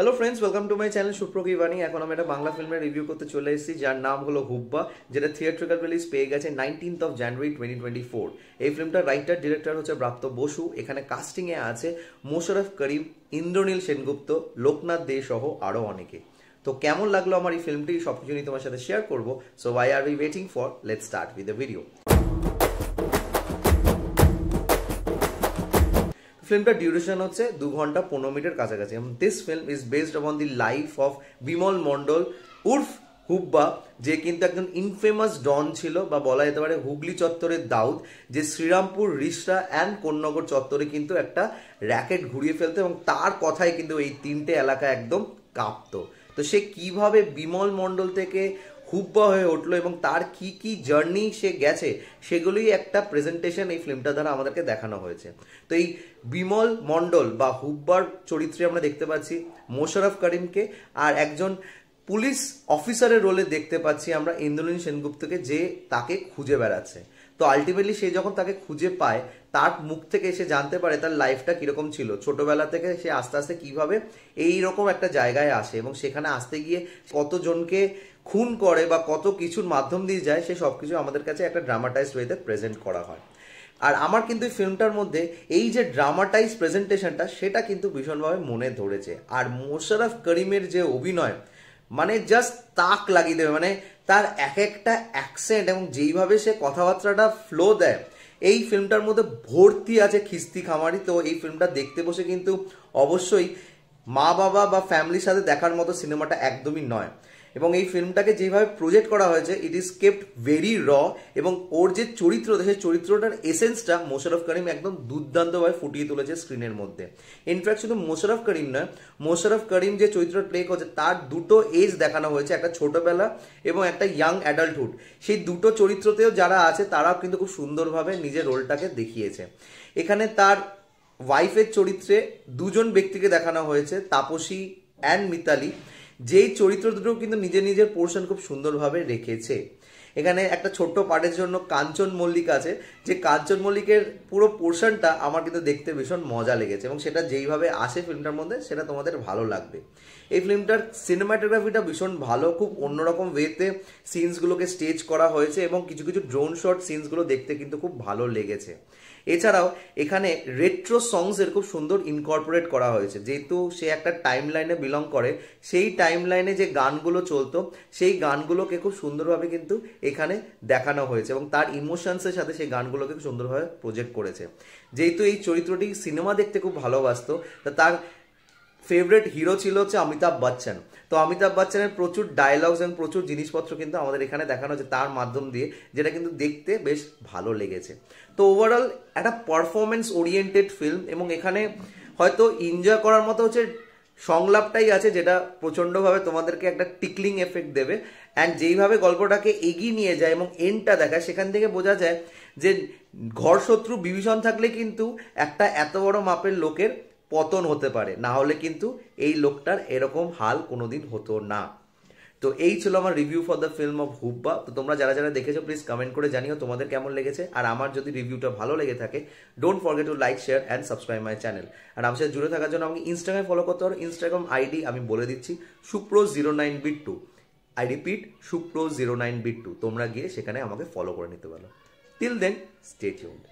Hello friends, welcome to my channel সুপ্রকি বাণী। এখন আমি একটা বাংলা ফিল্মের রিভিউ করতে চলে এসেছি, যার নাম হলো হুব্বা, যেটা থিয়েট্রিক্যাল রিলিজ পেয়ে গেছে 19th জানুয়ারি 2024। এই ফিল্মটার রাইটার ডিরেক্টর হচ্ছে ব্রাত্য বসু। এখানে কাস্টিংয়ে আছে মোশাররফ করিম, ইন্দ্রনীল সেনগুপ্ত, লোকনাথ দে সহ আরও অনেকে। তো কেমন লাগলো আমার এই ফিল্মটি, সব কিছু নিয়ে তোমার সাথে শেয়ার করবো। So why are we waiting for, let's start with the video. ফিল্মটার ডিউরেশন হচ্ছে 2 ঘন্টা 15 মিনিটের কাছাকাছি। This film is based on the life of Bimal Mondal উর্ফ হুব্বা, যে কিন্তু একজন ইনফেমাস ডন ছিল, বা বলা যেতে পারে হুগলি চত্বরের দাউদ, যে শ্রীরামপুর, রিষড়া অ্যান্ড কোন্নগর চত্বরে কিন্তু একটা র্যাকেট ঘুরিয়ে ফেলতো, এবং তার কথাই কিন্তু এই 3টে এলাকা একদম কাঁপতো। তো সে কিভাবে বিমল মন্ডল থেকে হুব্বা হয়ে উঠলো এবং তার কি কি জার্নি সে গেছে, সেগুলোই একটা প্রেজেন্টেশন এই ফিল্মটা দ্বারা আমাদেরকে দেখানো হয়েছে। তো এই বিমল মন্ডল বা হুব্বার চরিত্রে আমরা দেখতে পাচ্ছি মোশাররফ করিমকে, আর একজন পুলিশ অফিসারের রোলে দেখতে পাচ্ছি আমরা ইন্দ্রনীল সেনগুপ্তকে, যে তাকে খুঁজে বেড়াচ্ছে। তো আলটিমেটলি সে যখন তাকে খুঁজে পায়, তার মুখ থেকে সে জানতে পারে তার লাইফটা কিরকম ছিল, ছোটবেলা থেকে সে আস্তে আস্তে কিভাবে এইরকম একটা জায়গায় আসে, এবং সেখানে আসতে গিয়ে কতজনকে খুন করে বা কত কিছুর মাধ্যম দিয়ে যায়, সে সবকিছু আমাদের কাছে একটা ড্রামাটাইজড ওয়েতে প্রেজেন্ট করা হয়। আর আমার কিন্তু এই ফিল্মটার মধ্যে এই যে ড্রামাটাইজ প্রেজেন্টেশনটা, সেটা কিন্তু ভীষণভাবে মনে ধরেছে। আর মোশাররফ করিমের যে অভিনয়, মানে জাস্ট তাক লাগিয়ে দেবে, মানে তার এক একটা অ্যাকসেন্ট এবং যেইভাবে সে কথাবার্তাটা ফ্লো দেয়, এই ফিল্মটার মধ্যে ভর্তি আছে খিস্তি খামারি। তো এই ফিল্মটা দেখতে বসে কিন্তু অবশ্যই মা বাবা বা ফ্যামিলির সাথে দেখার মতো সিনেমাটা একদমই নয়। এবং এই ফিল্মটাকে যেভাবে প্রজেক্ট করা হয়েছে, ইট ইজ কেপ্ট ভেরি র, এবং ওর যে চরিত্র, সেই চরিত্রটার এসেন্সটা মোশাররফ করিম একদম দুর্দান্তভাবে ফুটিয়ে তুলেছে স্ক্রিনের মধ্যে। ইনফ্যাক্ট শুধু মোশাররফ করিম নয়, মোশাররফ করিম যে চরিত্র প্লে করছে, তার দুটো এজ দেখানো হয়েছে, একটা ছোটবেলা এবং একটা ইয়াং অ্যাডাল্টহুড। সেই দুটো চরিত্রতেও যারা আছে, তারাও কিন্তু খুব সুন্দরভাবে নিজের রোলটাকে দেখিয়েছে। এখানে তার ওয়াইফের চরিত্রে দুজন ব্যক্তিকে দেখানো হয়েছে, তাপসী অ্যান্ড মিতালি, যেই চরিত্র দুটো কিন্তু নিজের নিজের পোর্শন খুব সুন্দরভাবে রেখেছে। এখানে একটা ছোট্ট পার্টের জন্য কাঞ্চন মল্লিক আছে, যে কাঞ্চন মল্লিকের পুরো পোর্শনটা আমার কিন্তু দেখতে ভীষণ মজা লেগেছে, এবং সেটা যেইভাবে আসে ফিল্মটার মধ্যে, সেটা তোমাদের ভালো লাগবে। এই ফিল্মটার সিনেমাটোগ্রাফিটা ভীষণ ভালো, খুব অন্যরকম ওয়েতে সিনসগুলোকে স্টেজ করা হয়েছে, এবং কিছু কিছু ড্রোন শট সিনসগুলো দেখতে কিন্তু খুব ভালো লেগেছে। এছাড়াও এখানে রেট্রো সংসের খুব সুন্দর ইনকর্পোরেট করা হয়েছে, যেহেতু সে একটা টাইম লাইনে বিলং করে, সেই টাইম লাইনে যে গানগুলো চলতো, সেই গানগুলোকে খুব সুন্দরভাবে কিন্তু এখানে দেখানো হয়েছে, এবং তার ইমোশনসের সাথে সেই গানগুলোকে খুব সুন্দরভাবে প্রজেক্ট করেছে। যেহেতু এই চরিত্রটি সিনেমা দেখতে খুব ভালোবাসতো, তার ফেভারিট হিরো ছিল হচ্ছে অমিতাভ বচ্চন। তো অমিতাভ বচ্চনের প্রচুর ডায়লগস এবং প্রচুর জিনিসপত্র কিন্তু আমাদের এখানে দেখানো হচ্ছে তার মাধ্যম দিয়ে, যেটা কিন্তু দেখতে বেশ ভালো লেগেছে। তো ওভারঅল একটা পারফরমেন্স ওরিয়েন্টেড ফিল্ম, এবং এখানে হয়তো এনজয় করার মতো হচ্ছে সংলাপটাই আছে, যেটা প্রচণ্ডভাবে তোমাদেরকে একটা টিকলিং এফেক্ট দেবে। অ্যান্ড যেইভাবে গল্পটাকে এগিয়ে নিয়ে যায় এবং এন্ডটা দেখায়, সেখান থেকে বোঝা যায় যে ঘর শত্রু বিভীষণ থাকলে কিন্তু একটা এত বড় মাপের লোকের পতন হতে পারে, না হলে কিন্তু এই লোকটার এরকম হাল কোনোদিন হতো না। তো এই ছিল আমার review for the film of Hubba. তো তোমরা যারা যারা দেখেছো, প্লিজ কমেন্ট করে জানিও তোমাদের কেমন লেগেছে। আর আমার যদি রিভিউটা ভালো লেগে থাকে, don't forget to like, share and subscribe my channel. আর আমার সাথে জুড়ে থাকার জন্য আমাকে ইনস্টাগ্রামে ফলো করতে পারো। ইনস্টাগ্রাম আইডি আমি বলে দিচ্ছি, supro09bit2। I repeat, supro09bit2। তোমরা গিয়ে সেখানে আমাকে ফলো করে নিতে পারো। Till then, stay tuned.